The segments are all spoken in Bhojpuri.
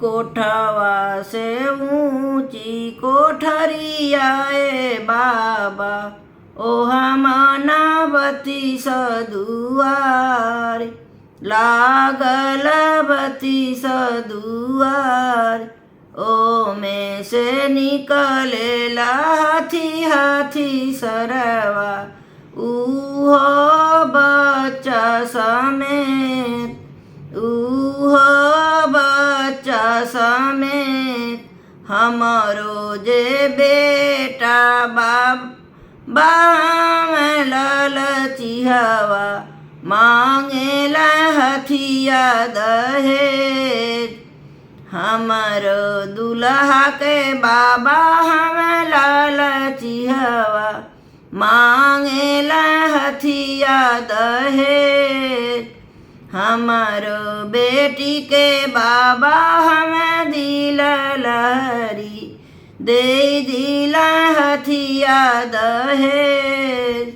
कोठवा से ऊंची कोठरियाए बाबा ओहा मानावती सदुआर लागल बती सदुआर ओ में से निकलेला हाथी हाथी सरवा उहो बच्चा समेत उहो बच्चा समेत हमरो जे बेटा बाबा में लालची हवा मांगेला हथिया दहेज हमरो दुल्हा के बाबा हमें लालची हवा मांगेला हथिया दहेज हमारो बेटी के बाबा हमें दिल लहरी दे दिला हथिया दहेज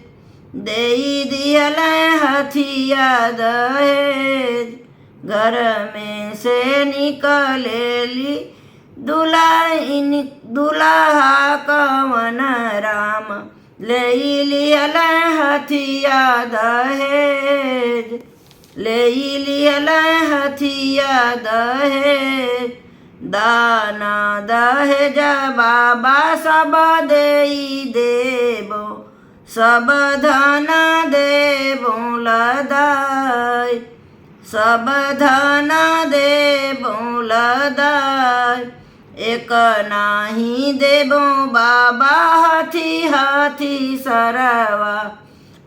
दे दिला हथिया दहेज घर में से निकलेली दुल्हा कवन राम ले लिया हथिया दहेज ले लिया हथिया दहेज दाना दहेज बाबा सब देई देबो सब धन देबो लदाय सब धन देबो लदाय एक नाही देबो बाबा हाथी हाथी सरवा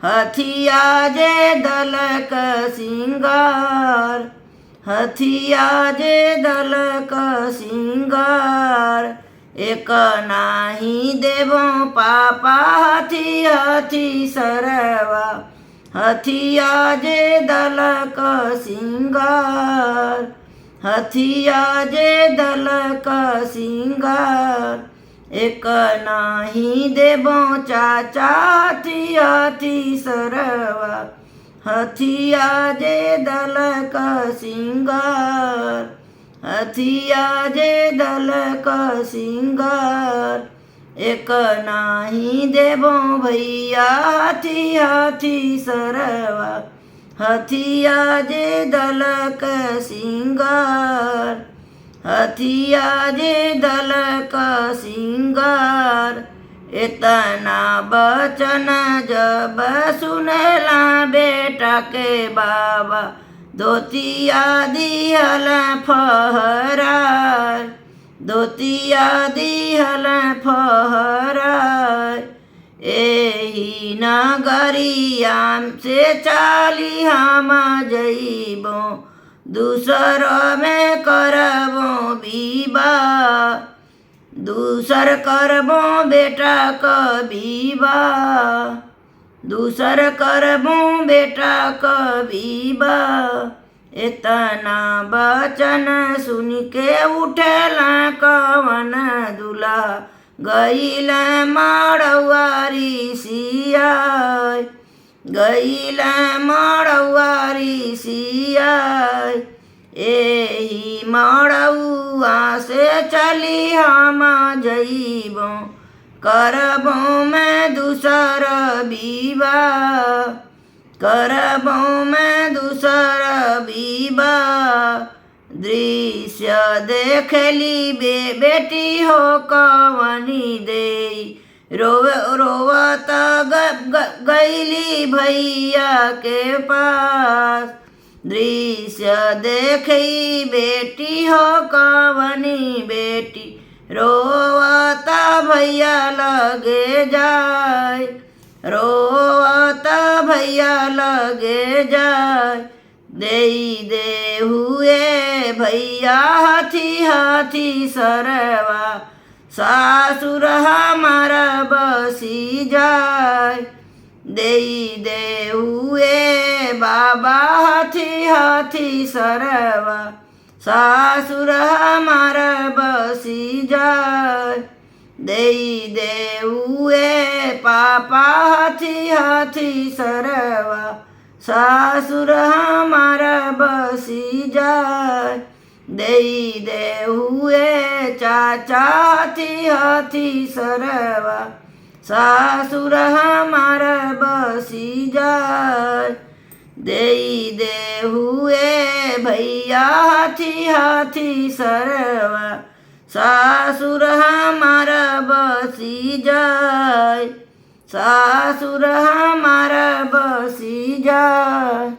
हथिया जे दलक सिंगार हथिया जे दलक सिंगार एक नाही देबो पापा हाथी हाथी सरवा हथिया जे दलक सिंगार हथिया जे दलक सिंगार एक नाही देबो चाचा हाथी हाथी सरवा हथिया जे दलक सिंगार हथिया जे दलक सिंगार एक नाही देबो भैया हाथी हाथी सरवा हथिया जे दलक सिंगार हथिया जे दलक सिंगार इतना बचन जब सुनला बेटा के बाबा धोतिया दिहल फहराय धोतिया दिहल फहराय एही नगरिया से चाली हम जइबो दूसर में करबो विवाह दूसर करबो बेटा क विवाह दूसर करबो बेटा क विवाह इतना बचन सुन के उठला कवन दुल्हा गईल मड़वारी सियाय गईल मड़वारी सियाय एही मड़उआ से चली हम जइबो करबो मैं दूसर विवाह करबो मैं दूसर विवाह दृश्य देखली बेटी हो कवनी देई रोवत गईली भैया के पास दृश्य देखी बेटी हो कवनी बेटी रोवत भैया लगे जाय रोवत भैया लगे जाय देई दे हुए भैया हाथी हाथी सरवा सासुर हमारा बसी जाय देई दे हुए बाबा हाथी हाथी सरवा सासुर हमारा बसी जाय देई दे हुए पापा हाथी हाथी सरवा सासुर हमारा बसी जाय દઈ દેવું એ ચાચાથી હાથી સરવા સાસુર હમારા બસી જાય દઈ દેવું એ ભૈયાથી હાથી સરવા સાસુર હમારા બસી જાય સાસુર હમારા બસી જાય।